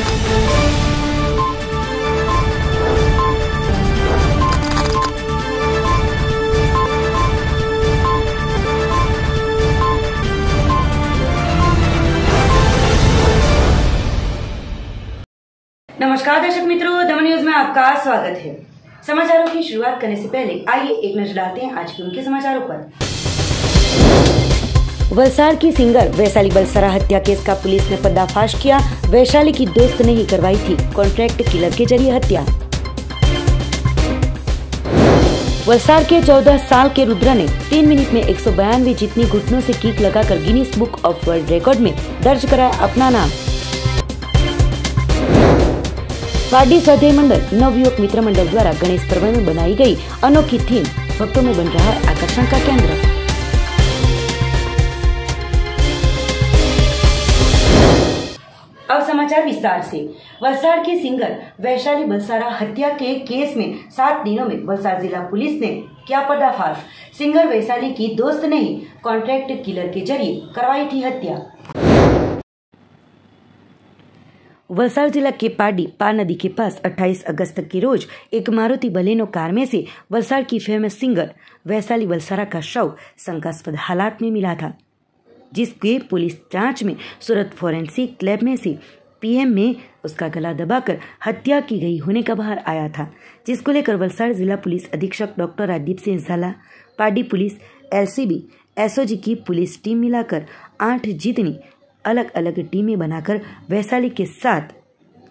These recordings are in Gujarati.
नमस्कार दर्शक मित्रों, दमन न्यूज में आपका स्वागत है। समाचारों की शुरुआत करने से पहले आइए एक नजर डालते हैं आज के उनके समाचारों पर। वलसाड़ की सिंगर वैशाली बलसारा हत्या केस का पुलिस ने पर्दाफाश किया। वैशाली की दोस्त ने ही करवाई थी कॉन्ट्रैक्ट किलर के जरिए हत्या। वलसाड़ के 14 साल के रुद्रा ने 3 मिनट में 192 जितनी घुटनों से किक लगाकर Guinness book of world record में दर्ज कराया अपना नाम। पार्टी स्वाध्याय मंडल नवयुवक मित्र मंडल द्वारा गणेश पर्व में बनाई गई अनोखी थीम भक्तों में बन रहा है आकर्षण का केंद्र। अब समाचार विस्तार से। वलसाड़ के सिंगर वैशाली बलसारा हत्या के केस में 7 दिनों में वलसाड़ जिला पुलिस ने किया पर्दाफाश। सिंगर वैशाली की दोस्त ने ही कॉन्ट्रैक्ट किलर के जरिए करवाई थी हत्या। वलसाड़ जिला के पाडी पार नदी के पास 28 अगस्त के रोज एक मारुति बलेनो कार में से वलसाड़ की फेमस सिंगर वैशाली बलसारा का शव शंकास्पद हालात में मिला था, जिसके पुलिस जांच में सूरत फोरेंसिक लैब में से पीएम में उसका गला दबाकर हत्या की गई होने का बाहर आया था, जिसको लेकर वलसाड़ जिला पुलिस अधीक्षक डॉक्टर राजदीप सिंह झाला, पाडी पुलिस, एलसीबी, एसओजी की पुलिस टीम मिलाकर 8 जितनी अलग अलग टीमें बनाकर वैशाली के साथ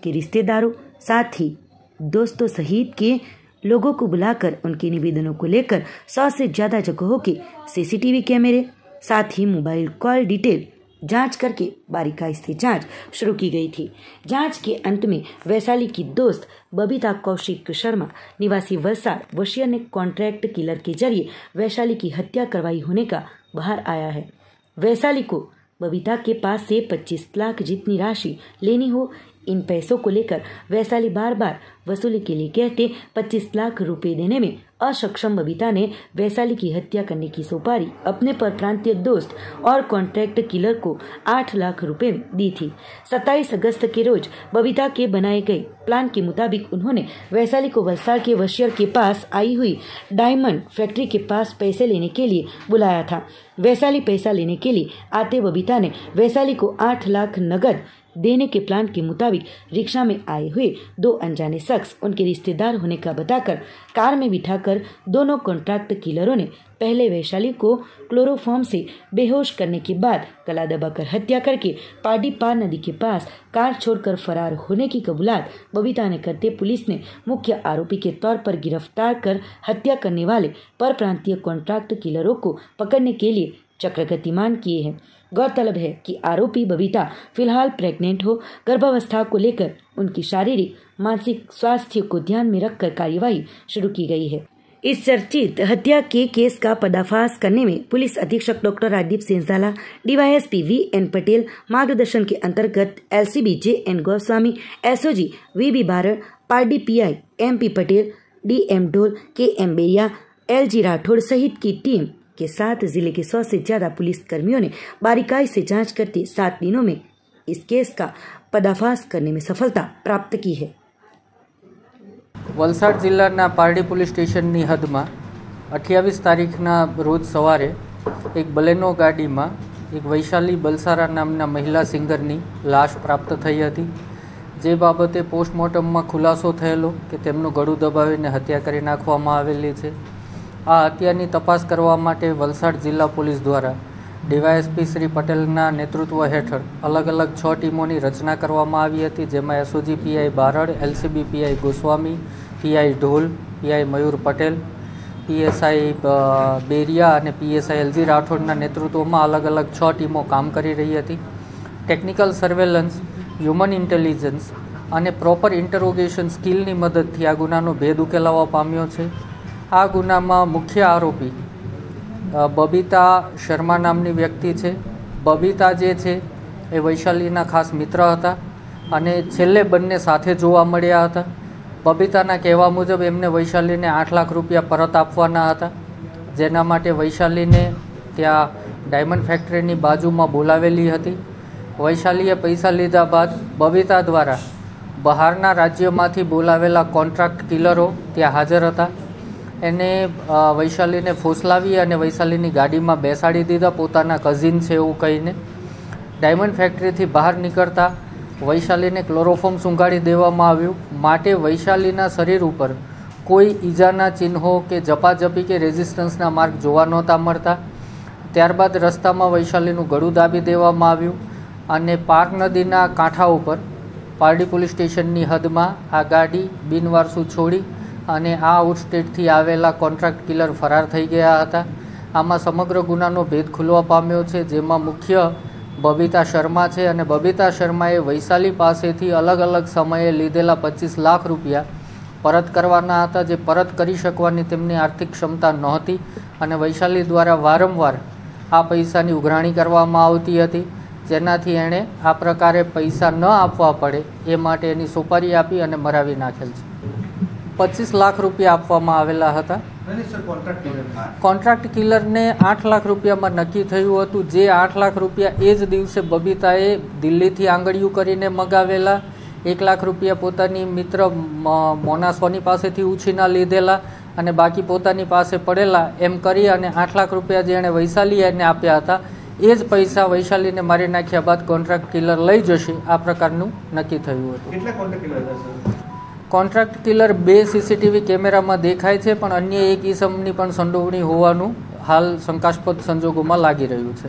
के रिश्तेदारों, साथ ही दोस्तों सहित के लोगों को बुलाकर उनके निवेदनों को लेकर 100 से ज्यादा जगहों के सीसीटीवी कैमरे, साथ ही मोबाइल कॉल डिटेल जांच करके बारीकाई से जांच शुरू की गई थी। जांच के अंत में वैशाली की दोस्त बबीता कौशिक शर्मा निवासी वलसाड़ वशिया ने कॉन्ट्रैक्ट किलर के जरिए वैशाली की हत्या करवाई होने का बाहर आया है। वैशाली को बबीता के पास से 25 लाख जितनी राशि लेनी हो, इन पैसों को लेकर वैशाली बार बार वसूली के लिए कहते 25 लाख रुपए देने में असक्षम बबीता ने वैशाली की हत्या करने की सुपारी अपने परप्रांतीय दोस्त और कॉन्ट्रैक्ट किलर को 8 लाख रुपए में दी थी। 27 अगस्त के रोज बबीता के बनाए गए प्लान के मुताबिक उन्होंने वैशाली को वलसाड़ के वशियर के पास आई हुई डायमंड फैक्ट्री के पास पैसे लेने के लिए बुलाया था। वैशाली पैसा लेने के लिए आते बबीता ने वैशाली को 8 लाख नगद देने के प्लान के मुताबिक रिक्शा में आए हुए 2 अनजाने शख्स उनके रिश्तेदार होने का बताकर कार में बिठाकर दोनों कॉन्ट्रैक्ट किलरों ने पहले वैशाली को क्लोरोफॉर्म से बेहोश करने के बाद गला दबाकर हत्या करके पाडी पार नदी के पास कार छोड़कर फरार होने की कबूलात बबीता ने करते पुलिस ने मुख्य आरोपी के तौर पर गिरफ्तार कर हत्या करने वाले परप्रांतीय कॉन्ट्रैक्ट किलरों को पकड़ने के लिए चक्र गतिमान किए हैं। गौरतलब है कि आरोपी बबीता फिलहाल प्रेग्नेंट हो, गर्भावस्था को लेकर उनकी शारीरिक मानसिक स्वास्थ्य को ध्यान में रखकर कार्यवाही शुरू की गई है। इस चर्चित हत्या के केस का पर्दाफाश करने में पुलिस अधीक्षक डॉक्टर राजदीप सिंह झाला, डीवाईएसपी वी.एन. पटेल मार्गदर्शन के अंतर्गत LCB J N. Goswami, SOG V B. Barad, Pardi PI M P. Patel, D M. Dhol, K M. Beria, L G. Rathod सहित की टीम के साथ जिले के 100 से ज्यादा पुलिस कर्मियों ने बारीकाई से जांच करते 7 दिनों में इस केस का पर्दाफाश करने में सफलता प्राप्त की है। वलसाड़ जिल्लाना पारडी पुलिस स्टेशननी हदमां 28 तारीखना रोज सवारे एक बलेनो गाड़ीमां एक वैशाली बलसारा नामना महिला सिंगरनी लाश प्राप्त थई हती, जे बाबते पोस्टमोर्टममां खुलासो थयेलो के तेमनुं गळुं दबावीने हत्या करी नाखवामां आवेली छे। आ हत्यानी तपास करवा माटे वलसाड़ जिला पुलिस द्वारा डीवायएसपी श्री पटेलना नेतृत्व हेठळ अलग अलग 6 टीमोनी रचना करवामां आवी हती, जेमां SOG pi Barad, LCB pi Goswami, pi ढोल, पीआई मयूर पटेल, पीएसआई बेरिया और पीएसआई एल.जी. राठौड़ना नेतृत्वमां अलग अलग 6 टीमों काम करी रही हती। टेक्निकल सर्वेलन्स, ह्यूमन इंटेलिजन्स और प्रोपर इंटरोगेशन स्किलनी मददथी आ गुनानो भेद उकेलावा पाम्यो छे। आ गुनामां मुख्य आरोपी बबीता शर्मा नामनी व्यक्ति है। बबीता जे छे ए वैशालीना खास मित्र हता अने छेल्ले बंने साथे जोवा मळ्या हता। बबीताना कहेवा मुजब एमने वैशालीने 8 लाख रुपया परत आपवाना हता, जेना माटे वैशालीने त्या डायमंड फैक्टरीनी बाजुमां बोलावेली हती। वैशालीए पैसा लीधा बाद बबीता द्वारा બહારના રાજ્યમાંથી બોલાવેલા કોન્ટ્રાક્ટ કિલરો ત્યાં હાજર હતા. એને વૈશાલીને ફોસલાવી અને વૈશાલીની ગાડીમાં બેસાડી દીધા, પોતાના કઝિન છે એવું કહીને. ડાયમંડ ફેક્ટરીથી બહાર નીકળતા વૈશાલીને ક્લોરોફોર્મ સૂંઘાડી દેવામાં આવ્યું. માટે વૈશાલીના શરીર ઉપર કોઈ ઈજાના ચિહ્નો કે ઝપાઝપી કે રેઝિસ્ટન્સના માર્ગ જોવા નહોતા મળતા. ત્યારબાદ રસ્તામાં વૈશાલીનું ગળું દાબી દેવામાં આવ્યું અને પાર નદીના કાંઠા ઉપર પારડી પોલીસ સ્ટેશનની હદમાં આ ગાડી બિનવારસુ છોડી અને આ આઉટસ્ટેટથી આવેલા કોન્ટ્રાક્ટ કિલર ફરાર થઈ ગયા હતા. આમાં સમગ્ર ગુનાનો ભેદ ખુલવા પામ્યો છે, જેમાં મુખ્ય બબીતા શર્મા છે અને બબીતા શર્માએ વૈશાલી પાસેથી અલગ અલગ સમયે લીધેલા 25 લાખ રૂપિયા પરત કરવાના હતા, જે પરત કરી શકવાની તેમની આર્થિક ક્ષમતા નહોતી અને વૈશાલી દ્વારા વારંવાર આ પૈસાની ઉઘરાણી કરવામાં આવતી હતી, જેનાથી એણે આ પ્રકારે પૈસા ન આપવા પડે એ માટે એની સોપારી આપી અને મરાવી નાખેલ છે. 25 લાખ રૂપિયા આપવામાં આવેલા હતા. કોન્ટ્રાક્ટ કિલરને 8 લાખ રૂપિયામાં નક્કી થયું હતું, જે 8 લાખ રૂપિયા એ જ દિવસે બબીતાએ દિલ્હીથી આંગળીયું કરીને મગાવેલા. 1 લાખ રૂપિયા પોતાની મિત્ર મોના સોની પાસેથી ઉછીના લીધેલા અને બાકી પોતાની પાસે પડેલા એમ કરી અને 8 લાખ રૂપિયા જે એણે વૈશાલી એને આપ્યા હતા એ જ પૈસા વૈશાલીને મારી નાખ્યા બાદ કોન્ટ્રાક્ટ કિલર લઈ જશે આ પ્રકારનું નક્કી થયું હતું. કોન્ટ્રાક્ટ કિલર 2 સીસીટીવી કેમેરામાં દેખાય છે, પણ અન્ય એક ઈસમની પણ સંડોવણી હોવાનું હાલ શંકાસ્પદ સંજોગોમાં લાગી રહ્યું છે.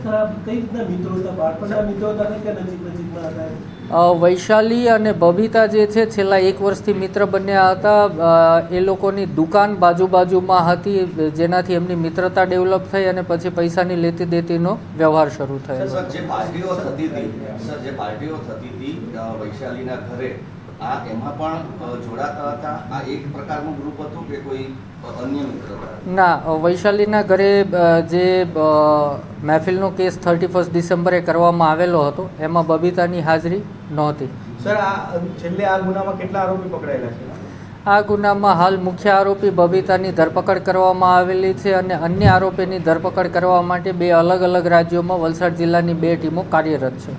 વૈશાલી અને બબીતા જે છે છેલ્લા 1 વર્ષથી મિત્ર બન્યા હતા. એ લોકોની દુકાન બાજુમાં હતી, જેનાથી એમની મિત્રતા ડેવલપ થઈ અને પછી પૈસાની લેતી દેતીનો વ્યવહાર શરૂ થયો. જે પાર્ટીઓ થતી હતી વૈશાલીના ઘરે, આ એમાં પણ જોડાતા હતા? આ એક પ્રકારનું ગ્રુપ હતું કે કોઈ અન્ય મિત્રતા? ના, વૈશાલીના ઘરે જે મહેફિલનો કેસ 31 ડિસેમ્બરે કરવામાં આવેલો હતો એમાં બબીતાની હાજરી નહોતી. સર, છેલ્લે આ ગુનામાં કેટલા આરોપી પકડાયેલા છે? આ ગુનામાં હાલ મુખ્ય આરોપી બબીતાની ધરપકડ કરવામાં આવેલી છે અને અન્ય આરોપીની ધરપકડ કરવા માટે 2 અલગ અલગ રાજ્યોમાં વલસાડ જિલ્લાની 2 ટીમો કાર્યરત છે.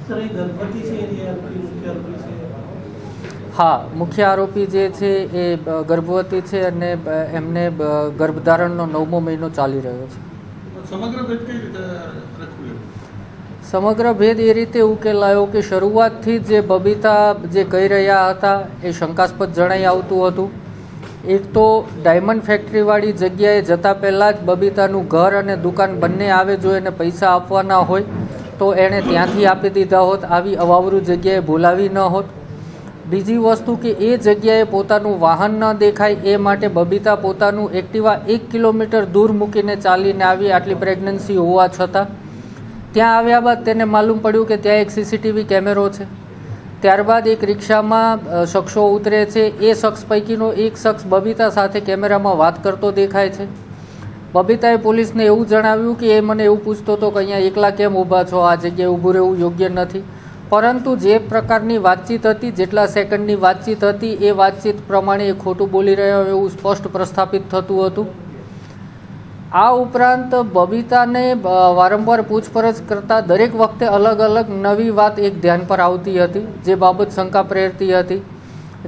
હા, મુખ્ય આરોપી જે છે એ ગર્ભવતી છે અને એમને ગર્ભધારણનો 9મો મહિનો ચાલી રહ્યો છે. સમગ્ર ભેદ એ રીતે ઉકેલાયો કે શરૂઆતથી જે બબીતા જે કહી રહ્યા હતા એ શંકાસ્પદ જણાઈ આવતું હતું. એક તો ડાયમંડ ફેક્ટરીવાળી જગ્યાએ જતાં પહેલાં જ બબીતાનું ઘર અને દુકાન બંને આવે, જો એને પૈસા આપવાના હોય તો એણે ત્યાંથી આપી દીધા હોત, આવી અવાવરૂ જગ્યાએ બોલાવી ન હોત. બીજી વસ્તુ કે એ જગ્યાએ પોતાનું વાહન ન દેખાય એ માટે બબીતા પોતાનું એક્ટિવા 1 કિલોમીટર દૂર મૂકીને ચાલીને આવી, આટલી પ્રેગ્નન્સી હોવા છતાં. ત્યાં આવ્યા બાદ તેને માલુમ પડ્યું કે ત્યાં એક સીસીટીવી કેમેરો છે. ત્યારબાદ એક રિક્ષામાં શખ્સો ઉતરે છે. એ શખ્સ પૈકીનો એક શખ્સ બબીતા સાથે કેમેરામાં વાત કરતો દેખાય છે. બબીતાએ પોલીસને એવું જણાવ્યું કે એ મને એવું પૂછતો હતો કે અહીંયા એકલા કેમ ઊભા છો, આ જગ્યાએ ઊભું રહેવું યોગ્ય નથી. પરંતુ જે પ્રકારની વાતચીત હતી, જેટલા સેકન્ડની વાતચીત હતી, એ વાતચીત પ્રમાણે એ ખોટું બોલી રહ્યો એવું સ્પષ્ટ પ્રસ્થાપિત થતું હતું. આ ઉપરાંત બબીતાને વારંવાર પૂછપરછ કરતાં દરેક વખતે અલગ અલગ નવી વાત એક ધ્યાન પર આવતી હતી, જે બાબત શંકા પ્રેરતી હતી.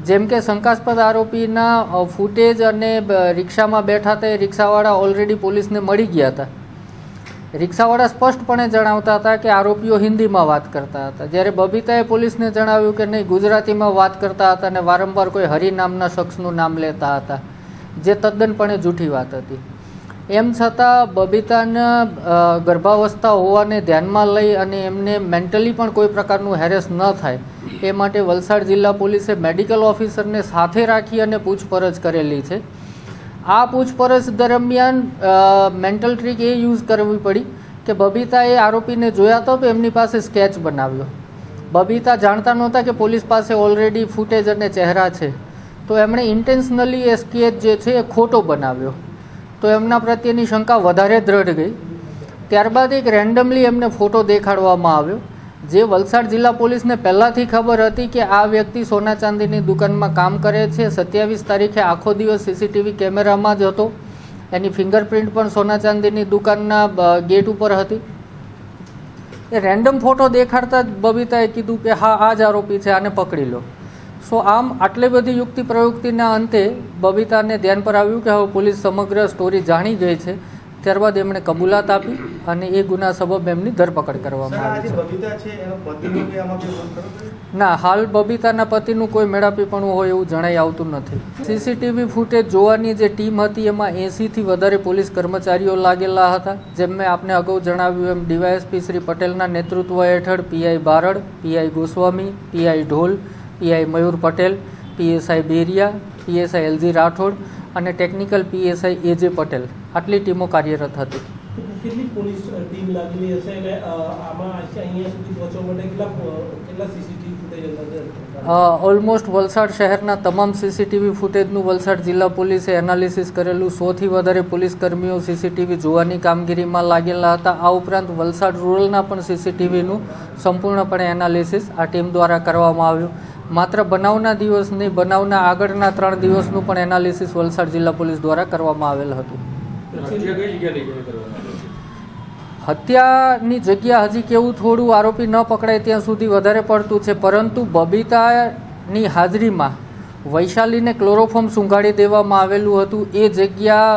જેમ કે શંકાસ્પદ આરોપીના ફૂટેજ અને રિક્ષામાં બેઠા હતા એ રિક્ષાવાળા ઓલરેડી પોલીસને મળી ગયા હતા. રિક્ષાવાળા સ્પષ્ટપણે જણાવતા હતા કે આરોપીઓ હિન્દીમાં વાત કરતા હતા, જ્યારે બબીતાએ પોલીસને જણાવ્યું કે નહીં, ગુજરાતીમાં વાત કરતા હતા અને વારંવાર કોઈ હરિ નામના શખ્સનું નામ લેતા હતા, જે તદ્દનપણે જૂઠી વાત હતી. એમ છતાં બબીતાના ગર્ભાવસ્થા હોવાને ધ્યાનમાં લઈ અને એમને મેન્ટલી પણ કોઈ પ્રકારનું હેરેસ ન થાય એ માટે વલસાડ જિલ્લા પોલીસે મેડિકલ ઓફિસરને સાથે રાખી અને પૂછપરછ કરેલી છે. આ પૂછપરછ દરમિયાન મેન્ટલ ટ્રીક એ યુઝ કરવી પડી કે બબીતાએ આરોપીને જોયા તો એમની પાસે સ્કેચ બનાવ્યો. બબીતા જાણતા નહોતા કે પોલીસ પાસે ઓલરેડી ફૂટેજ અને ચહેરા છે, તો એમણે ઇન્ટેન્શનલી એ સ્કેચ જે છે એ ખોટો બનાવ્યો. તો એમના પ્રત્યેની શંકા વધારે દ્રઢ ગઈ. ત્યારબાદ એક રેન્ડમલી એમને ફોટો દેખાડવામાં આવ્યો, જે વલસાડ જિલ્લા પોલીસને પહેલાંથી ખબર હતી કે આ વ્યક્તિ સોના ચાંદીની દુકાનમાં કામ કરે છે. 27 તારીખે આખો દિવસ સીસીટીવી કેમેરામાં જ હતો. એની ફિંગરપ્રિન્ટ પણ સોના ચાંદીની દુકાનના ગેટ ઉપર હતી. એ રેન્ડમ ફોટો દેખાડતા જ બબીતાએ કીધું કે હા, આ જ આરોપી છે, આને પકડી લો. સો આમ આટલી બધી યુક્તિ પ્રયુક્તિના અંતે બબીતાને ધ્યાન પર આવ્યું કે હવે પોલીસ સમગ્ર સ્ટોરી જાણી ગઈ છે. ત્યારબાદ એમણે કબૂલાત આપી અને એ ગુના સબબ એમની ધરપકડ કરવામાં આવી છે. બબીતા છે એનો પતિનો કે આમાં કોઈ રોલ ખરો? ના, હાલ બબીતાના પતિનું કોઈ મેળાપીપણું હોય એવું જણાઈ આવતું નથી. સીસીટીવી ફૂટેજ જોવાની જે ટીમ હતી એમાં 80થી વધારે પોલીસ કર્મચારીઓ લાગેલા હતા. જેમ મેં આપને અગાઉ જણાવ્યું એમ ડીવાયએસપી શ્રી પટેલના નેતૃત્વ હેઠળ PI Barad, PI Goswami, PI Dhol, PI Mayur Patel, PSI Beria, PSI LG Rathod અને ટેકનિકલ પીએસઆઈ એજે પટેલ આટલી ટીમો કાર્યરત હતી. કેટલી પોલીસ ટીમ લાગેલી હશે અને આમાં અહીંયા સુધી પહોંચવા માટે કેટલા સીસીટીવી ફૂટેજ ઓલમોસ્ટ વલસાડ શહેરના તમામ સીસીટીવી ફૂટેજનું વલસાડ જિલ્લા પોલીસે એનાલિસિસ કરેલું. 100થી વધારે પોલીસ કર્મીઓ સીસીટીવી જોવાની કામગીરીમાં લાગેલા હતા. આ ઉપરાંત વલસાડ રૂરલના પણ સીસીટીવીનું સંપૂર્ણપણે એનાલિસિસ આ ટીમ દ્વારા કરવામાં આવ્યું. માત્ર બનાવના દિવસ નહીં, બનાવના આગળના 3 દિવસનું પણ એનાલિસિસ વલસાડ જિલ્લા પોલીસ દ્વારા કરવામાં આવેલ હતું. હત્યાની જગ્યા હજી કેવું થોડું આરોપી ન પકડાય ત્યાં સુધી વધારે પડતું છે, પરંતુ બબીતાની હાજરીમાં વૈશાલીને ક્લોરોફોર્મ સૂંઘાડી દેવામાં આવેલું હતું. એ જગ્યા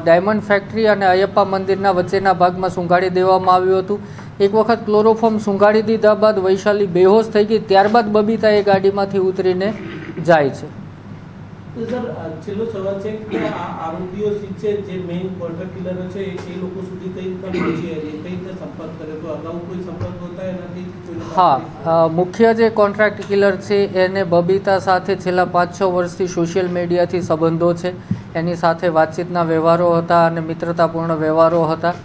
ડાયમંડ ફેક્ટરી અને અયપ્પા મંદિરના વચ્ચેના ભાગમાં સૂંઘાડી દેવામાં આવ્યું હતું. એક વખત ક્લોરોફોર્મ સૂંઘાડી દીધા બાદ વૈશાલી બેહોશ થઈ ગઈ. ત્યારબાદ બબીતા એ ગાડીમાંથી ઉતરીને જાય છે. સર, છેલ્લો સવાલ છે કે આરોપીઓ છે જે મેઇન કોન્ટ્રાક્ટ કિલરો છે એ લોકો સુધી કઈ રીતના પહોંચી કઈ રીતે સંપર્ક કર્યો તો અગાઉ કોઈ સંપર્ક હોતા એનાથી? હા, મુખ્ય જે કોન્ટ્રાક્ટ કિલર છે એને બબીતા સાથે છેલ્લા 5-6 વર્ષથી સોશિયલ મીડિયાથી સંબંધો છે. એની સાથે વાતચીતના વ્યવહારો હતા અને મિત્રતાપૂર્ણ વ્યવહારો હતા.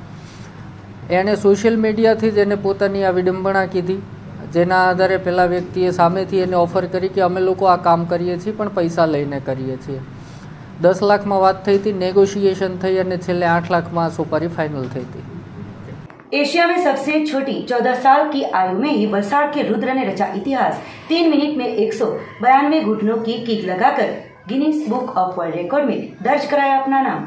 એણે સોશિયલ મીડિયાથી જ એને પોતાની આ વિડંબણા કીધી, જેના આધારે પેલા વ્યક્તિએ સામેથી એને ઓફર કરી કે અમે લોકો આ કામ કરીએ છીએ પણ પૈસા લઈને કરીએ છીએ. 10 લાખમાં વાત થઈ હતી, નેગોशिएशन થઈ અને છેલ્લે 8 લાખમાં सुपारी फाइनल થઈ थी. एशिया में सबसे छोटी 14 साल की आयु में ही वलसाड़ के रुद्र ने रचा इतिहास. 3 मिनट में 192 घुटनों की किक लगाकर Guinness book of world record में दर्ज कराया अपना नाम.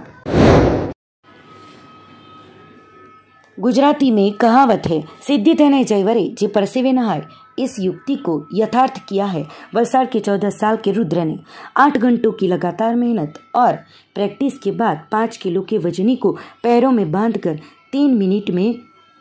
गुजराती में कहावत है, सिद्धि देने जयवरे जे परसेवे नहाय. इस युक्ति को यथार्थ किया है वलसाड़ के 14 साल के रुद्र ने. 8 घंटों की लगातार मेहनत और प्रैक्टिस के बाद 5 किलो के वजनी को पैरों में बांधकर 3 मिनट में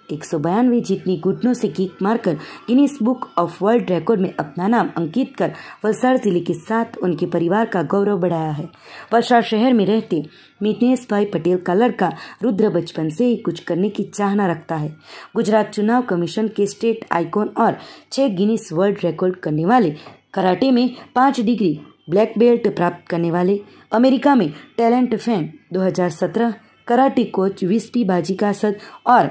192 जितनी घुटनों से किक मारकर Guinness book of world record में अपना नाम अंकित कर वलसाड़ जिले के साथ उनके परिवार का गौरव बढ़ाया है. वलसाड़ शहर में रहते मितनेश भाई पटेल का लड़का रुद्र बचपन से ही कुछ करने की चाहना रखता है. गुजरात चुनाव कमीशन के स्टेट आइकॉन और 6 गिनीज वर्ल्ड रिकॉर्ड करने वाले, कराटे में 5 डिग्री ब्लैक बेल्ट प्राप्त करने वाले, अमेरिका में टैलेंट फैन 2017 कराटे कोच विस्पी बाजी का सद और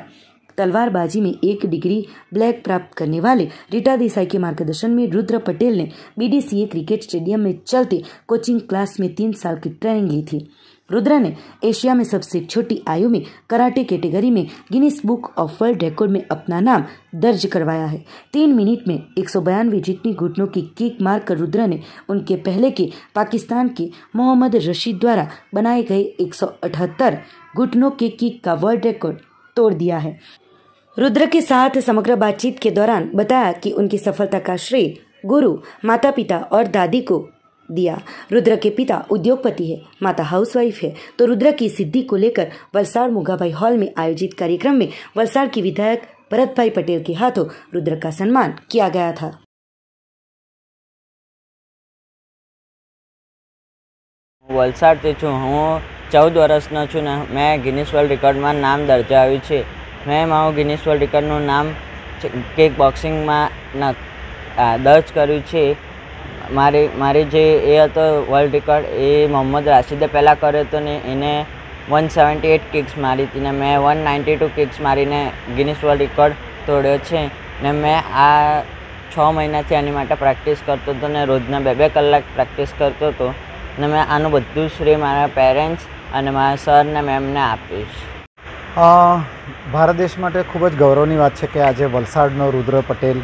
तलवारबाजी में 1 डिग्री ब्लैक प्राप्त करने वाले रीटा देसाई के मार्गदर्शन में रुद्र पटेल ने बीडीसीए क्रिकेट स्टेडियम में चलते कोचिंग क्लास में 3 साल की ट्रेनिंग ली थी. रुद्र ने एशिया में सबसे छोटी आयु में कराटे कैटेगरी में Guinness book of world record में अपना नाम दर्ज करवाया है. 3 मिनट में 192 जितनी घुटनों की किक मारकर रुद्र ने उनके पहले के पाकिस्तान के मोहम्मद रशीद द्वारा बनाए गए 178 घुटनों के किक का वर्ल्ड रिकॉर्ड तोड़ दिया है. रुद्र के साथ समग्र बातचीत के दौरान बताया कि उनकी सफलता का श्रेय गुरु, माता पिता और दादी को दिया. रुद्र के पिता उद्योगपति है, माता हाउसवाइफ है. तो रुद्र की सिद्धि को लेकर वलसाड़ मुगाभाई हॉल में आयोजित कार्यक्रम में वलसाड़ के विधायक भरत भाई पटेल के हाथों रुद्र का सम्मान किया गया था. વલસાડથી છું. હું 14 વર્ષનો છું ને મેં ગિનીસ વર્લ્ડ રેકોર્ડમાં નામ દર્જાવ્યું છે. મેં મારું ગિનીસ વર્લ્ડ રેકોર્ડનું નામ કિક બોક્સિંગમાં દર્જ કર્યું છે. મારી જે એ હતો વર્લ્ડ રેકોર્ડ એ મોહમ્મદ રાશિદે પહેલાં કર્યો હતો ને એને 178 કિક્સ મારી હતી ને મેં 192 કિક્સ મારીને ગિનીસ વર્લ્ડ રેકોર્ડ તોડ્યો છે. ને મેં આ 6 મહિનાથી આની માટે પ્રેક્ટિસ કરતો હતો ને રોજના 2-2 કલાક પ્રેક્ટિસ કરતો હતો. ને મેં આનું બધું શ્રેય મારા પેરેન્ટ્સ અને મારા સર ને મેમને આપીશ. ભારત દેશ માટે ખૂબ જ ગૌરવની વાત છે કે આજે વલસાડનો રુદ્ર પટેલ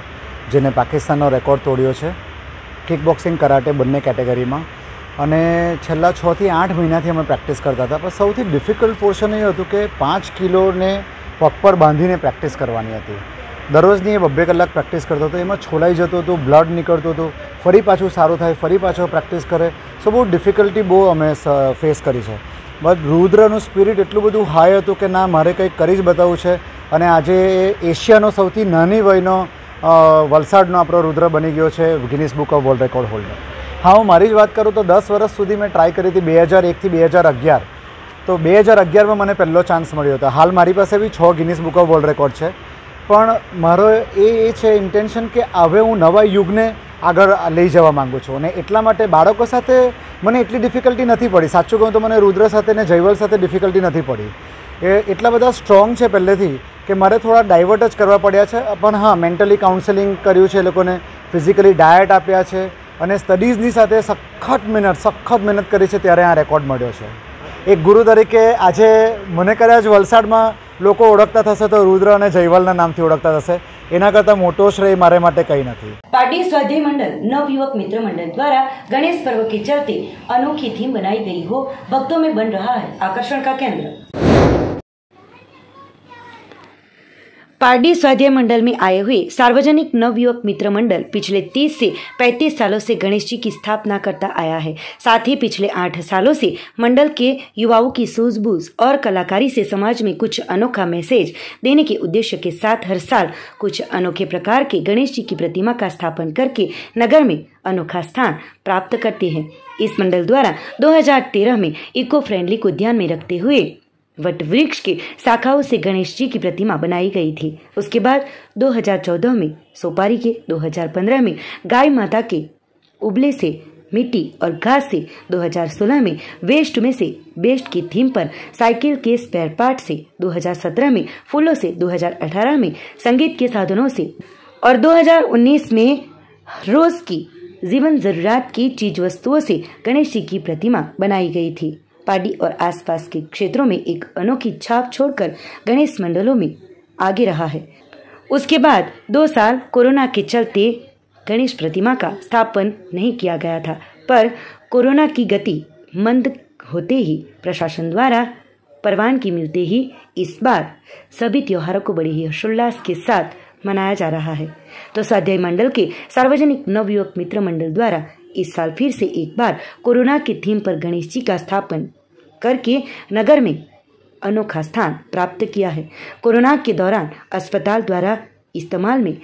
જેને પાકિસ્તાનનો રેકોર્ડ તોડ્યો છે કિક બોક્સિંગ કરાટે બંને કેટેગરીમાં. અને છેલ્લા 6 થી 8 મહિનાથી અમે પ્રેક્ટિસ કરતા હતા. પણ સૌથી ડિફિકલ્ટ પોર્શન એ હતું કે 5 કિલોને પગ પર બાંધીને પ્રેક્ટિસ કરવાની હતી. दररोजनी ए 2 કલાક પ્રેક્ટિસ કરતો હતો, એમાં છોલાઈ જતો હતો, બ્લડ નીકળતું હતું, ફરી પાછું સારું થાય, ફરી પાછો પ્રેક્ટિસ કરે. સો બહુ ડિફિકલ્ટી બહુ અમે ફેસ કરી છે. બટ રુદ્રનું સ્પિરિટ એટલું બધું હાઈ હતું કે ના, મારે કંઈક કરી જ બતાવવું છે. અને આજે એશિયાનો સૌથી નાની વયનો વલસાડનો આપણો રુદ્ર બની ગયો છે Guinness book of world record holder. હા, હું મારી જ વાત કરું તો 10 વર્ષ સુધી મેં ટ્રાય કરી હતી, 2001 થી 2011. તો 2011માં મને પહેલો ચાન્સ મળ્યો હતો. હાલ મારી પાસે બી 6 Guinness book of world record છે. પણ મારો એ છે ઇન્ટેન્શન કે હવે હું નવા યુગને આગળ લઈ જવા માગું છું. અને એટલા માટે બાળકો સાથે મને એટલી ડિફિકલ્ટી નથી પડી. સાચું કહું તો મને રુદ્ર સાથે ને જયવલ સાથે ડિફિકલ્ટી નથી પડી. એ એટલા બધા સ્ટ્રોંગ છે પહેલેથી કે મારે થોડા ડાયવર્ટ જ કરવા પડ્યા છે. પણ હા, મેન્ટલી કાઉન્સેલિંગ કર્યું છે, એ લોકોને ફિઝિકલી ડાયટ આપ્યા છે અને સ્ટડીઝની સાથે સખત મહેનત કરી છે, ત્યારે આ રેકોર્ડ મળ્યો છે. એક ગુરુ તરીકે આજે મને કદાચ વલસાડમાં લોકો ઓળખતા થશે તો રુદ્ર અને જયવલના નામથી ઓળખતા થશે. એના કરતાં મોટો શ્રેય મારે માટે કંઈ નથી. पार्टी स्वाध्याय मंडल नवयुवक मित्र मंडल द्वारा गणेश पर्व के चलते अनोखी थीम बनाई गई हो, भक्तों में बन रहा है आकर्षण का केंद्र. पारडी स्वाध्याय मंडल में आए हुए सार्वजनिक नवयुवक मित्र मंडल पिछले 30 से 35 सालों से गणेश जी की स्थापना करता आया है. साथ ही पिछले 8 सालों से मंडल के युवाओं की सूझबूझ और कलाकारी से समाज में कुछ अनोखा मैसेज देने के उद्देश्य के साथ हर साल कुछ अनोखे प्रकार के गणेश जी की प्रतिमा का स्थापन करके नगर में अनोखा स्थान प्राप्त करते हैं. इस मंडल द्वारा 2013 में इको फ्रेंडली को ध्यान में रखते हुए वट वृक्ष के शाखाओं से गणेश जी की प्रतिमा बनाई गई थी. उसके बाद 2014 में सोपारी के, 2015 में गाय माता के उबले से मिट्टी और घास से, 2016 में वेस्ट में से बेस्ट की थीम पर साइकिल के स्पेयर पार्ट से, 2017 में फूलों से, 2018 में संगीत के साधनों से और 2019 में रोज की जीवन जरूरत की चीज वस्तुओं से गणेश जी की प्रतिमा बनाई गई थी. पार्टी और आसपास के क्षेत्रों में एक अनोखी छाप छोड़कर गणेश मंडलों में आगे रहा है. उसके बाद 2 साल कोरोना के चलते गणेश प्रतिमा का स्थापन नहीं किया गया था, पर कोरोना की गति मंद होते ही प्रशासन द्वारा परवानगी मिलते ही इस बार सभी त्योहारों को बड़े ही हर्षोल्लास के साथ मनाया जा रहा है. तो स्वाध्याय मंडल के सार्वजनिक नवयुवक मित्र मंडल द्वारा इस साल फिर से एक बार कोरोना की थीम पर गणेश जी का स्थापन करके नगर में अनोखा स्थान प्राप्त किया है. कोरोना के दौरान अस्पताल द्वारा इस्तेमाल में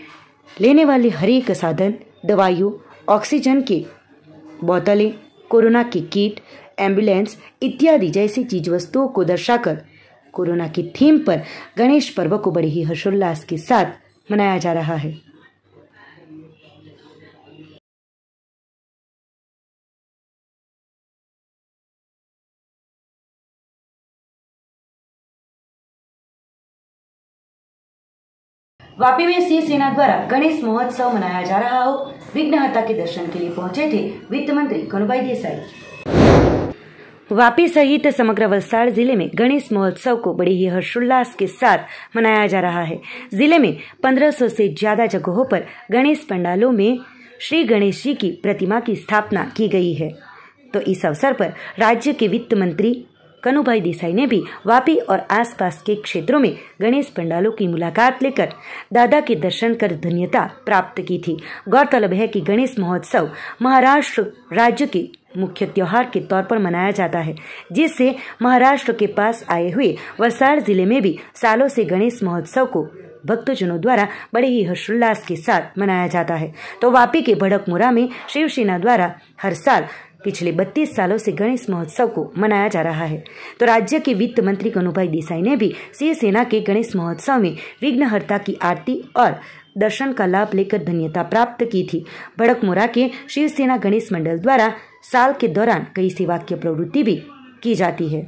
लेने वाले हर एक साधन, दवाइयों, ऑक्सीजन के बोतलें, कोरोना की किट, एम्बुलेंस इत्यादि जैसी चीज वस्तुओं को दर्शाकर कोरोना की थीम पर गणेश पर्व को बड़े ही हर्षोल्लास के साथ मनाया जा रहा है. वापी में शिवसेना द्वारा गणेश महोत्सव मनाया जा रहा हो, विघ्नहर्ता के दर्शन के लिए पहुंचे थे वित्त मंत्री कनुभाई देसाई. वापी सहित समग्र वलसाड़ जिले में गणेश महोत्सव को बड़े ही हर्षोल्लास के साथ मनाया जा रहा है. जिले में 1500 से ज्यादा जगहों पर गणेश पंडालों में श्री गणेश जी की प्रतिमा की स्थापना की गई है. तो इस अवसर पर राज्य के वित्त मंत्री कनुभाई देसाई ने भी वापी और आसपास के क्षेत्रों में गणेश पंडालों की मुलाकात लेकर दादा के दर्शन कर धन्यता प्राप्त की थी. गौरतलब है कि गणेश महोत्सव महाराष्ट्र राज्य के मुख्य त्योहार के तौर पर मनाया जाता है, जिससे महाराष्ट्र के पास आए हुए वलसाड़ जिले में भी सालों से गणेश महोत्सव को भक्तजनों द्वारा बड़े ही हर्षोल्लास के साथ मनाया जाता है. तो वापी के भड़कमुरा में शिवसेना द्वारा हर साल पिछले 32 सालों से गणेश महोत्सव को मनाया जा रहा है. तो राज्य के वित्त मंत्री कनुभाई देसाई ने भी शिवसेना के गणेश महोत्सव में विघ्नहर्ता की आरती और दर्शन का लाभ लेकर धन्यता प्राप्त की थी. भड़कमुरा के शिवसेना गणेश मंडल द्वारा साल के दौरान कई सेवा की प्रवृत्ति भी की जाती है.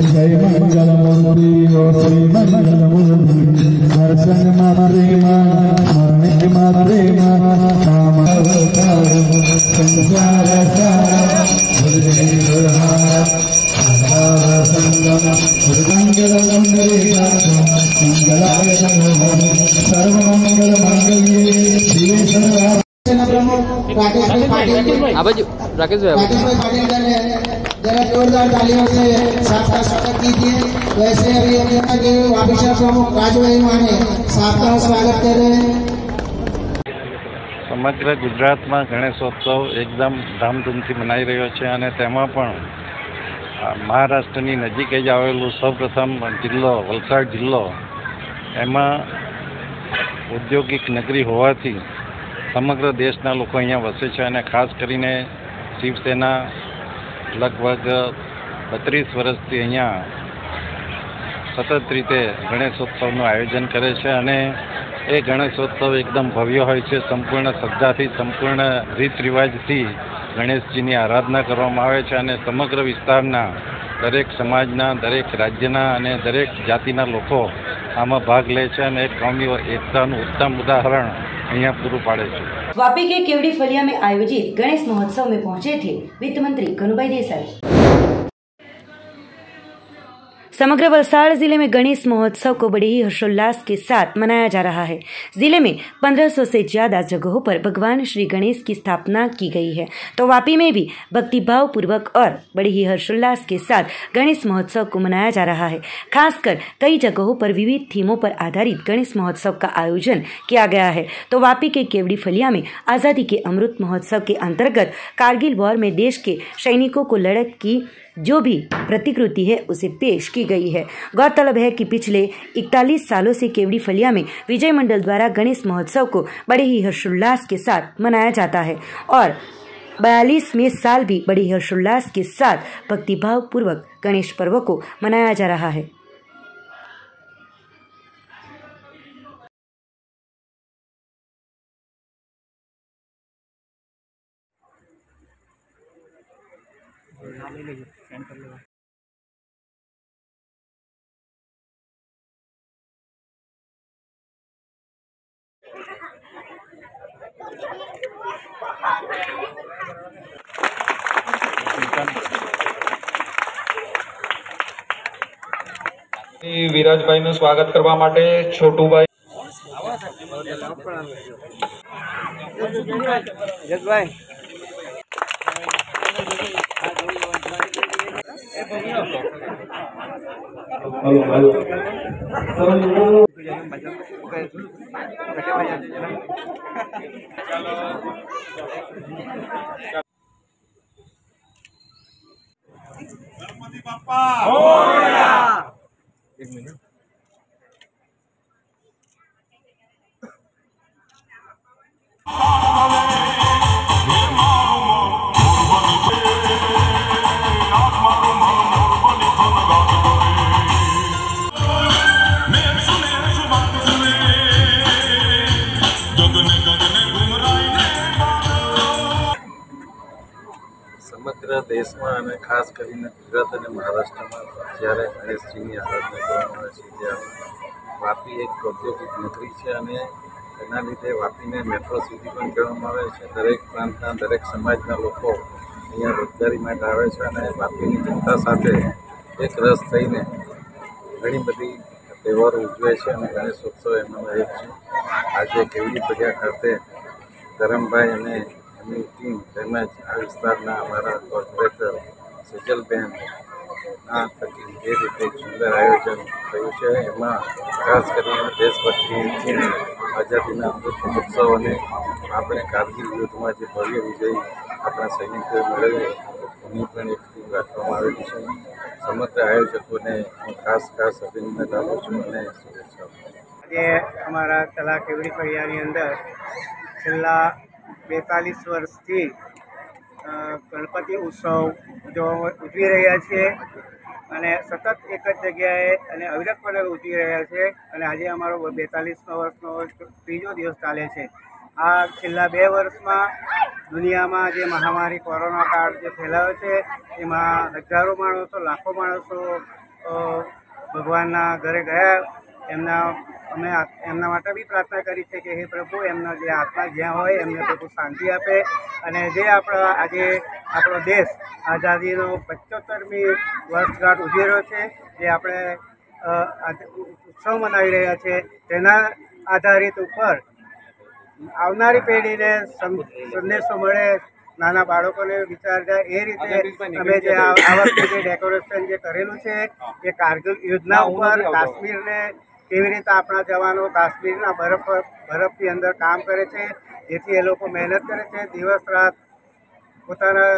जय मंगल जोरदार तालियों से सबका स्वागत कीजिए। वैसे अभी के ऑफिसर प्रमुख राजभाई माने सबका स्वागत कर रहे हैं। સમગ્ર ગુજરાતમાં ગણેશોત્સવ એકદમ ધામધૂમથી મનાઈ રહ્યો છે અને તેમાં પણ મહારાષ્ટ્રની નજીકે જ આવેલું સૌપ્રથમ જિલ્લો વલસાડ જિલ્લો એમાં ઔદ્યોગિક નગરી હોવાથી સમગ્ર દેશના લોકો અહીંયા વસે છે અને ખાસ કરીને શિવસેના લગભગ 32 વર્ષથી અહીંયા સતત રીતે ગણેશોત્સવનું આયોજન કરે છે અને એ ગણેશોત્સવ એકદમ ભવ્ય હોય છે। સંપૂર્ણ શ્રદ્ધાથી સંપૂર્ણ રીત રિવાજથી ગણેશજીની આરાધના કરવામાં આવે છે અને સમગ્ર વિસ્તારના દરેક સમાજના દરેક રાજ્યના અને દરેક જાતિના લોકો આમાં ભાગ લે છે અને એક કોમી એકતાનું ઉત્તમ ઉદાહરણ અહીંયા પૂરું पाड़े છે। वापी के केवड़ी फलिया में आयोजित गणेश महोत्सव में पहुंचे थे वित्त मंत्री कनुभाई देसाई। समग्र वलसाड़ जिले में गणेश महोत्सव को बड़े ही हर्षोल्लास के साथ मनाया जा रहा है। जिले में 1500 से ज्यादा जगहों पर भगवान श्री गणेश की स्थापना की गई है, तो वापी में भी भक्तिभाव पूर्वक और बड़े ही हर्षोल्लास के साथ गणेश महोत्सव को मनाया जा रहा है। खासकर कई जगहों पर विविध थीमों पर आधारित गणेश महोत्सव का आयोजन किया गया है। तो वापी के केवड़ी फलिया में आज़ादी के अमृत महोत्सव के अंतर्गत कारगिल वॉर में देश के सैनिकों को लड़त की जो भी प्रतिकृति है उसे पेश की गई है। गौरतलब है कि पिछले 41 सालों से केवड़ी फलिया में विजय मंडल द्वारा गणेश महोत्सव को बड़े ही हर्षोल्लास के साथ मनाया जाता है और 42वें साल भी बड़ी हर्षोल्लास के साथ भक्तिभाव पूर्वक गणेश पर्व को मनाया जा रहा है। વિરાજભાઈનું સ્વાગત કરવા માટે છોટુભાઈ गणपति बाप्पा मोरया। एक मिनट સમગ્ર દેશમાં અને ખાસ કરીને ગુજરાત અને મહારાષ્ટ્રમાં જ્યારે ગણેશજીની આરાધના કરવામાં આવે છે ત્યારે વાપી એક ઔદ્યોગિક નગરી છે અને એના લીધે વાપીને મેટ્રો સિટી પણ કહેવામાં આવે છે। દરેક પ્રાંતના દરેક સમાજના લોકો અહીંયા રોજગારી માટે આવે છે અને વાપીની જનતા સાથે એક રસ થઈને ઘણી બધી તહેવારો ઉજવે છે અને ગણેશોત્સવ એમાંનો એક છે। આજે કેવડી ફળિયા ખાતે ધરમભાઈ અને એમની ટીમ તેમજ આ વિસ્તારના અમારા કોર્પોરેટર સજલબેન આ થકી જે રીતે એક સુંદર આયોજન થયું છે એમાં ખાસ કરીને દેશભક્તિની થીમ આઝાદીના અમૃત મહોત્સવ અને આપણે કારગિલ યુદ્ધમાં જે ભવ્ય વિજય આપણા સૈનિકોએ મેળવ્યો એની પણ એક થીમ રાખવામાં આવેલી છે। સમગ્ર આયોજકોને હું ખાસ અભિનંદન આપું છું અને શુભેચ્છાઓ। આજે અમારા તલા કેવડી ફળિયાની અંદર છેલ્લા 42 વર્ષથી ગણપતિ ઉત્સવ ઉજવી રહ્યા છીએ અને સતત એક જ જગ્યાએ અને અવિરતપણે ઉજવી રહ્યા છે અને આજે અમારો 42મા વર્ષનો ત્રીજો દિવસ ચાલે છે। આ છેલ્લા 2 વર્ષમાં દુનિયામાં જે મહામારી કોરોના કાળ જે ફેલાયો છે એમાં હજારો માણસો લાખો માણસો ભગવાનના ઘરે ગયા, એમના અમે એમના માટે બી પ્રાર્થના કરી છે કે હે પ્રભુ એમના જે આત્મા જ્યાં હોય એમને પ્રભુ શાંતિ આપે અને જે આજે આપણો દેશ આઝાદીનો 75મી વર્ષગાંઠ ઉજવી રહ્યો છે, જે આપણે ઉત્સવ મનાવી રહ્યા છે, તેના આધારિત ઉપર આવનારી પેઢીને સંદેશો મળે, નાના બાળકોને વિચાર જાય એ રીતે અમે જે આ વખતે જે ડેકોરેશન જે કરેલું છે એ કારગિલ યુદ્ધના ઉપર કાશ્મીરને કેવી રીતે આપણા જવાનો કાશ્મીરના બરફની અંદર કામ કરે છે, જેથી એ લોકો મહેનત કરે છે, દિવસ રાત પોતાના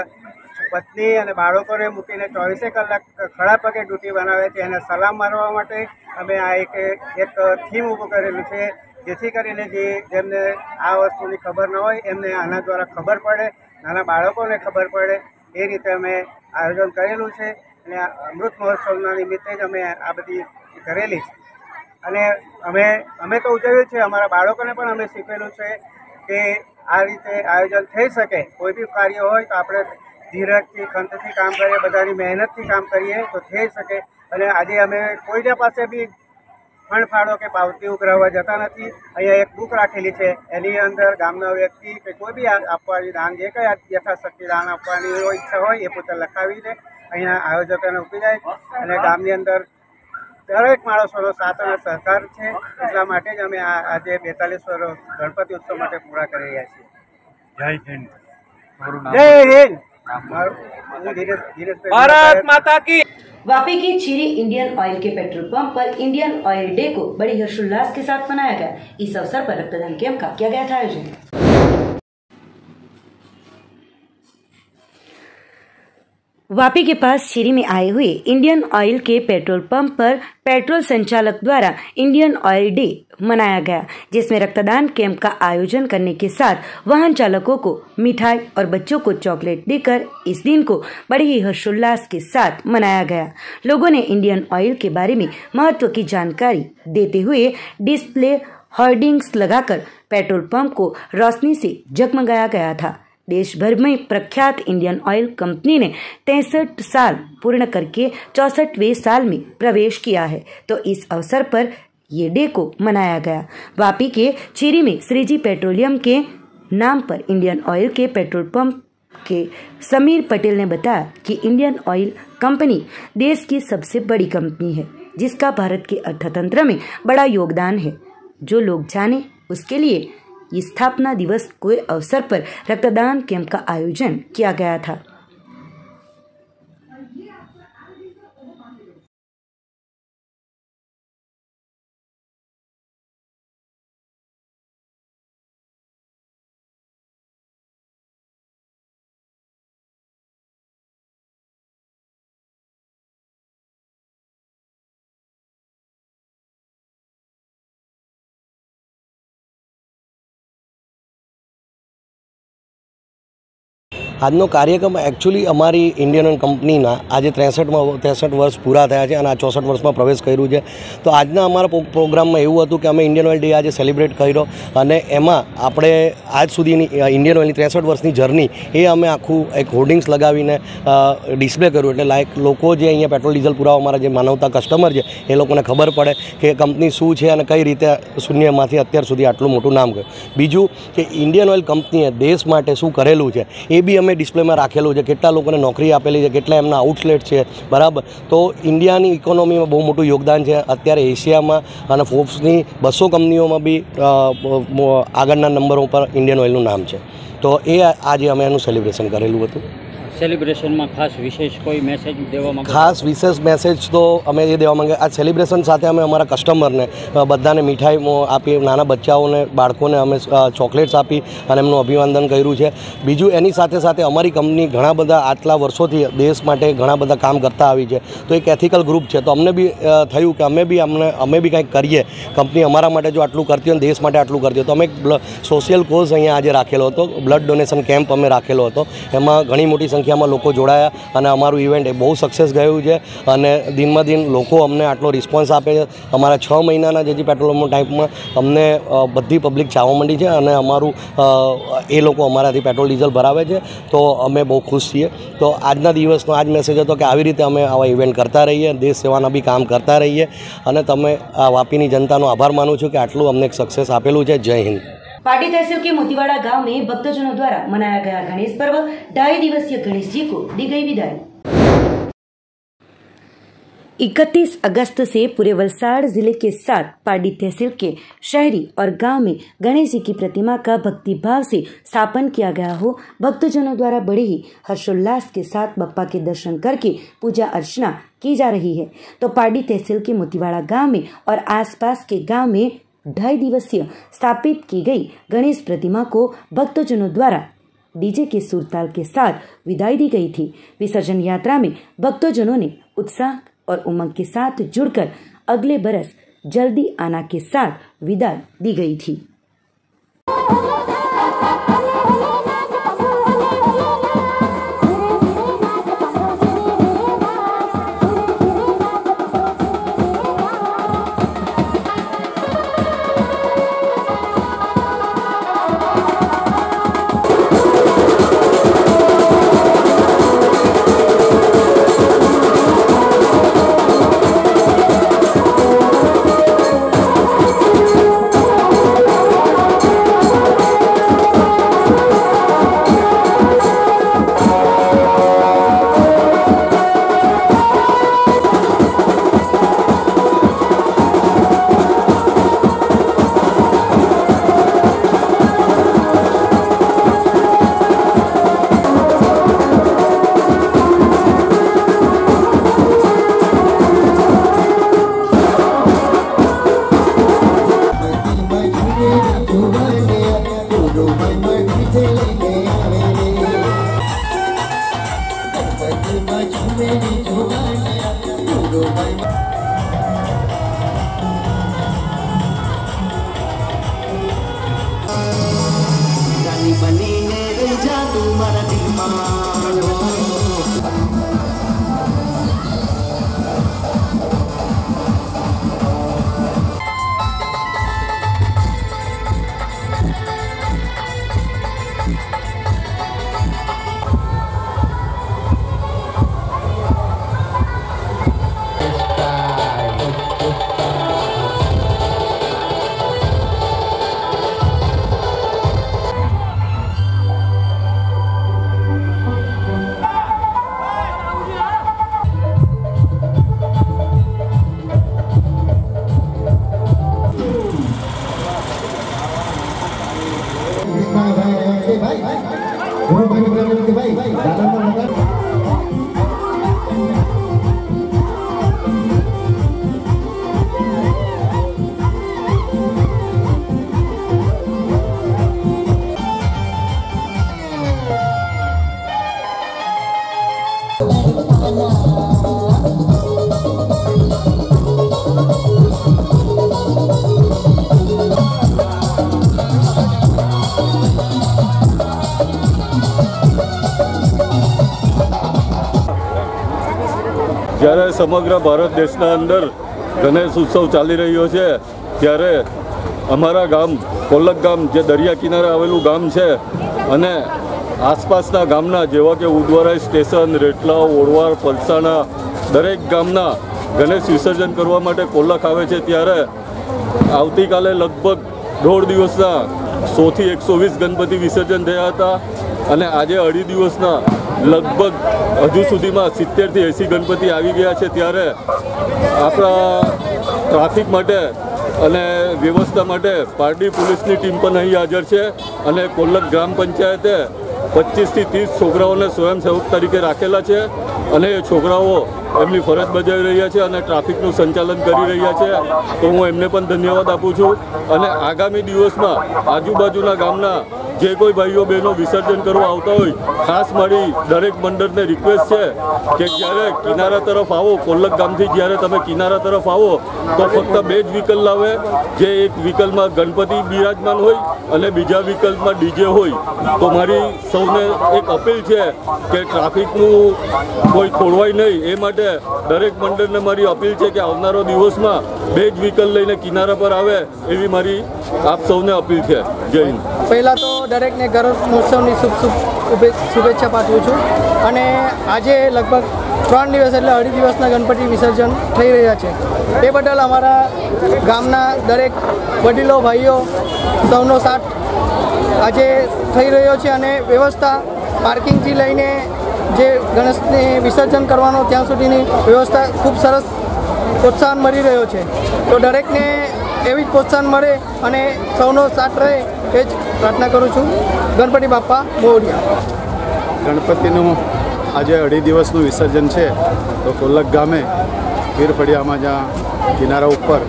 પત્ની અને બાળકોને મૂકીને 24 કલાક ખડા પગે ડ્યુટી બનાવે છે. એને સલામ મારવા માટે અમે આ એક થીમ ઊભું કરેલું છે, જેથી કરીને જેમને આ વસ્તુની ખબર ન હોય એમને આના દ્વારા ખબર પડે, નાના બાળકોને ખબર પડે એ રીતે અમે આયોજન કરેલું છે. અને અમૃત મહોત્સવના નિમિત્તે જ અમે આ બધી કરેલી છે. અને અમે તો ઉજવ્યું છે, અમારા બાળકોને પણ અમે શીખવેલું છે કે આ રીતે આયોજન થઈ શકે. કોઈ બી કાર્ય હોય તો આપણે ધીરજથી ખંતથી કામ કરીએ, બધાની મહેનતથી કામ કરીએ તો થઈ શકે. અને આજે અમે કોઈના પાસે બી ફંડ ફાળો કે પાવતી ઉઘરાવવા જતા નથી. અહીંયા એક બુક રાખેલી છે, એની અંદર ગામના વ્યક્તિ કે કોઈ બી આપવાની દાન જે કંઈ યથાશક્તિ દાન આપવાની ઈચ્છા હોય એ પોતે લખાવીને અહીંયા આયોજકોને મૂકી જાય. અને ગામની અંદર દરેક માણસોનો સાથ અને સહકાર છે, એટલા માટે જ અમે આજે 42 વર્ષ ગણપતિ ઉત્સવ માટે પૂરા કરી રહ્યા છીએ. જય હિન્દ. જય હિન્દ. भारत माता की। वापी की चीरी इंडियन ऑयल के पेट्रोल पंप पर इंडियन ऑयल डे को बड़ी हर्षोल्लास के साथ मनाया गया। इस अवसर पर रक्तदान कैंप का किया गया था आयोजन। वापी के पास चीरी में आए हुए इंडियन ऑयल के पेट्रोल पंप पर पेट्रोल संचालक द्वारा इंडियन ऑयल डे मनाया गया, जिसमें रक्तदान कैंप का आयोजन करने के साथ वाहन चालकों को मिठाई और बच्चों को चॉकलेट देकर इस दिन को बड़े ही हर्षोल्लास के साथ मनाया गया। लोगों ने इंडियन ऑयल के बारे में महत्व की जानकारी देते हुए डिस्प्ले होर्डिंग्स लगाकर पेट्रोल पंप को रोशनी से जगमगाया गया था। देश भर में प्रख्यात इंडियन ऑयल कंपनी ने 63 साल पूर्ण करके 64वें साल में प्रवेश किया है, तो इस अवसर पर ये डे को मनाया गया। वापी के चीरी में श्रीजी पेट्रोलियम के नाम पर इंडियन ऑयल के पेट्रोल पंप के समीर पटेल ने बताया कि इंडियन ऑयल कंपनी देश की सबसे बड़ी कंपनी है, जिसका भारत के अर्थतंत्र में बड़ा योगदान है। जो लोग जाने उसके लिए इस स्थापना दिवस के अवसर पर रक्तदान कैंप का आयोजन किया गया था। આજનો કાર્યક્રમ એકચ્યુઅલી અમારી ઇન્ડિયન ઓઇલ કંપનીના આજે 63 વર્ષ પૂરા થયા છે અને આ 64 વર્ષમાં પ્રવેશ કર્યું છે. તો આજના અમારા પ્રોગ્રામમાં એવું હતું કે અમે ઇન્ડિયન ઓઇલ ડે આજે સેલિબ્રેટ કર્યો અને એમાં આપણે આજ સુધીની ઇન્ડિયન ઓઇલની 63 વર્ષની જર્ની એ અમે આખું એક હોર્ડિંગ્સ લગાવીને ડિસ્પ્લે કર્યું, એટલે લાઈક લોકો જે અહીંયા પેટ્રોલ ડીઝલ પુરાવા અમારા જે માનવતા કસ્ટમર છે એ લોકોને ખબર પડે કે કંપની શું છે અને કઈ રીતે શૂન્યમાંથી અત્યાર સુધી આટલું મોટું નામ કર્યું. બીજું કે ઇન્ડિયન ઓઇલ કંપનીએ દેશ માટે શું કરેલું છે એ બી અમે ડિસ્પ્લેમાં રાખેલું છે, કેટલા લોકોને નોકરી આપેલી છે, કેટલા એમના આઉટલેટ છે, બરાબર. તો ઇન્ડિયાની ઇકોનોમીમાં બહુ મોટું યોગદાન છે. અત્યારે એશિયામાં અને ફોર્બ્સની 200 કંપનીઓમાં બી આગળના નંબરો ઉપર ઇન્ડિયન ઓઇલનું નામ છે. તો એ આજે અમે એનું સેલિબ્રેશન કરેલું હતું. સેલિબ્રેશનમાં ખાસ વિશેષ કોઈ મેસેજ દેવા માંગો? ખાસ વિશેષ મેસેજ તો અમે એ દેવા માંગે, આ સેલિબ્રેશન સાથે અમે અમારા કસ્ટમરને બધાને મીઠાઈ આપી, નાના બચ્ચાઓને બાળકોને અમે ચોકલેટ્સ આપી અને એમનું અભિવાદન કર્યું છે. બીજું એની સાથે સાથે અમારી કંપની ઘણા બધા આટલા વર્ષોથી દેશ માટે ઘણા બધા કામ કરતા આવી છે, તો એક એથિકલ ગ્રુપ છે. તો અમને બી થયું કે અમે બી કંઈક કરીએ, કંપની અમારા માટે જો આટલું કરતી હોય, દેશ માટે આટલું કરતી હોય, તો અમે એક સોશિયલ કોઝ અહીંયા આજે રાખેલો હતો, બ્લડ ડોનેશન કેમ્પ અમે રાખેલો હતો. એમાં ઘણી મોટી સંખ્યા સંખ્યામાં લોકો જોડાયા અને અમારું ઇવેન્ટ એ બહુ સક્સેસ ગયું છે અને દિનમાં દિન લોકો અમને આટલો રિસ્પોન્સ આપે છે. અમારા 6 મહિનાના જે પેટ્રોલ પંપ ટાઈપમાં અમને બધી પબ્લિક ચાહવા માંડી છે અને અમારું એ લોકો અમારાથી પેટ્રોલ ડીઝલ ભરાવે છે, તો અમે બહુ ખુશ છીએ. તો આજના દિવસનો આ જ મેસેજ હતો કે આવી રીતે અમે આવા ઇવેન્ટ કરતા રહીએ, દેશ સેવાના બી કામ કરતા રહીએ અને તમે આ वापी जनता आभार मानूँ छूँ कि आटलू हमने सक्सेस आपेलू है. जय हिंद. पाटी तहसील के मोतीवाड़ा गांव में भक्तजनों द्वारा मनाया गया गणेश पर्व. 2.5 दिवसीय गणेश जी को दी गई विदाई. 31 अगस्त से पूरे वलसाड़ जिले के साथ पाडी तहसील के शहरी और गांव में गणेश जी की प्रतिमा का भक्ति भाव से स्थापन किया गया हो. भक्तजनों द्वारा बड़े ही हर्षोल्लास के साथ बप्पा के दर्शन करके पूजा अर्चना की जा रही है. तो पाडी तहसील के मोतीवाड़ा गांव में और आसपास के गांव में 2.5 दिवसीय स्थापित की गई गणेश प्रतिमा को भक्तजनों द्वारा डीजे के सुरताल के साथ विदाई दी गई थी. विसर्जन यात्रा में भक्तजनों ने उत्साह और उमंग के साथ जुड़कर अगले बरस जल्दी आना के साथ विदाई दी गई थी. જ્યારે સમગ્ર ભારત દેશના અંદર ગણેશ ઉત્સવ ચાલી રહ્યો છે ત્યારે અમારા ગામ કોલક ગામ જે દરિયા કિનારે આવેલું ગામ છે અને આસપાસના ગામના જેવા કે ઉદવારાઈ સ્ટેશન, રેટલાવ, ઓળવાડ, પલસાણા દરેક ગામના ગણેશ વિસર્જન કરવા માટે કોલક આવે છે. ત્યારે આવતીકાલે લગભગ 1.5 દિવસના 100 થી 120 ગણપતિ વિસર્જન થયા હતા અને આજે 2.5 દિવસના લગભગ હજુ સુધીમાં 70 થી 80 ગણપતિ આવી ગયા છે. ત્યારે આપણા ટ્રાફિક માટે અને વ્યવસ્થા માટે પારડી પોલીસની ટીમ પણ અહીં હાજર છે અને કોલક ગ્રામ પંચાયતે 25 થી 30 છોકરાઓને સ્વયંસેવક તરીકે રાખેલા છે અને એ છોકરાઓ એમની ફરજ બજાવી રહ્યા છે અને ટ્રાફિકનું સંચાલન કરી રહ્યા છે, તો હું એમને પણ ધન્યવાદ આપું છું. અને આગામી દિવસમાં આજુબાજુના ગામના જે કોઈ ભાઈઓ બહેનો વિસર્જન કરવા આવતા હોય, ખાસ મારી દરેક મંડળને રિક્વેસ્ટ છે કે જ્યારે કિનારા તરફ આવો, કોલક ગામથી જ્યારે તમે કિનારા તરફ આવો તો ફક્ત 2 જ વ્હીકલ લાવે, જે એક વ્હીકલમાં ગણપતિ બિરાજમાન હોય અને બીજા વ્હીકલમાં ડીજે હોય. તો મારી સૌને એક અપીલ છે કે ટ્રાફિકનું કોઈ ખોરવાય નહીં, એ માટે દરેક મંડળને મારી અપીલ છે કે આવનારો દિવસમાં 2 જ વ્હીકલ લઈને કિનારા પર આવે, એવી મારી આપ સૌને અપીલ છે. જય હિન્દ. પહેલાં તો દરેકને ગણેશોત્સવની શુભેચ્છા પાઠવું છું. અને આજે લગભગ 3 દિવસ એટલે 2.5 દિવસના ગણપતિ વિસર્જન થઈ રહ્યા છે. એ બદલ અમારા ગામના દરેક વડીલો ભાઈઓ સૌનો સાથ આજે થઈ રહ્યો છે. અને વ્યવસ્થા પાર્કિંગથી લઈને જે ગણેશને વિસર્જન કરવાનો ત્યાં સુધીની વ્યવસ્થા ખૂબ સરસ પ્રોત્સાહન મળી રહ્યો છે. તો દરેકને એવી જ પ્રોત્સાહન મળે અને સૌનો સાથ રહે એ જ પ્રાર્થના કરું છું. ગણપતિ બાપ્પા મોરયા. ગણપતિનું આજે 2.5 દિવસનું વિસર્જન છે, તો કોલક ગામે પીર ફળિયામાં જ્યાં કિનારા ઉપર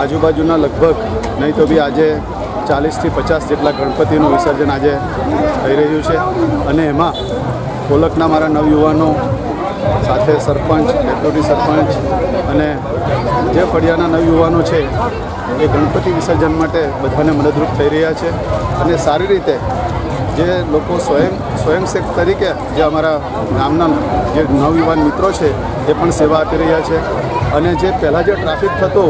આજુબાજુના લગભગ નહીં તો બી આજે 40થી 50 જેટલા ગણપતિનું વિસર્જન આજે થઈ રહ્યું છે. અને એમાં કોલકના મારા નવયુવાનો સાથે સરપંચ, ડેપ્યુટી સરપંચ અને જે ફળિયાના નવયુવાનો છે એ ગણપતિ વિસર્જન માટે બધાને મદદરૂપ થઈ રહ્યા છે. અને સારી રીતે જે લોકો સ્વયંસેવક તરીકે જે અમારા ગામના જે નવયુવાન મિત્રો છે એ પણ સેવા આપી રહ્યા છે. અને જે પહેલાં જે ટ્રાફિક થતો,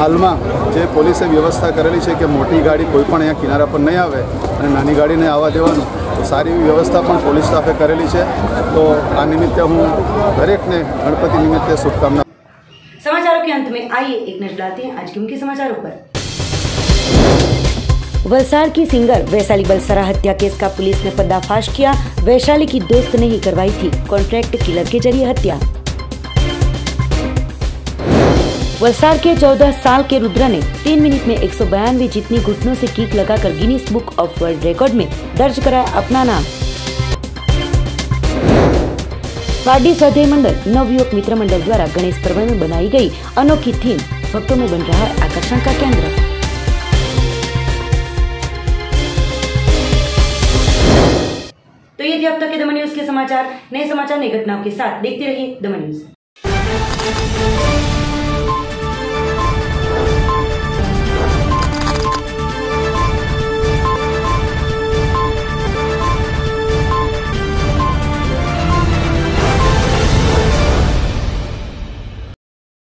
હાલમાં જે પોલીસે વ્યવસ્થા કરેલી છે કે મોટી ગાડી કોઈ પણ અહીંયા કિનારા પર નહીં આવે અને નાની ગાડીને આવવા દેવાનું, તો સારી એવી વ્યવસ્થા પણ પોલીસ સ્ટાફે કરેલી છે. તો આ નિમિત્તે હું દરેકને ગણપતિ નિમિત્તે शुभकामना. समाचारों के अंत में आइए एक नजर डालते हैं आज के मुख्य समाचारों पर। वलसाड़ की सिंगर वैशाली बलसारा हत्या केस का पुलिस ने पर्दाफाश किया। वैशाली की दोस्त ने ही करवाई थी कॉन्ट्रैक्ट किलर के जरिए हत्या। वलसाड़ के 14 साल के रुद्र ने 3 मिनट में 192 जितनी घुटनों से किक लगाकर Guinness book of world record में दर्ज कराया अपना नाम। पारडी स्वाध्याय मंडल नवयुवक मित्र मंडल द्वारा गणेश पर्व में बनाई गई अनोखी थीम भक्तों में बन रहा है आकर्षण का केंद्र। तो ये थे अब तक के दमन न्यूज के समाचार। नए समाचार, नई घटनाओं के साथ देखते रहिए दमन न्यूज।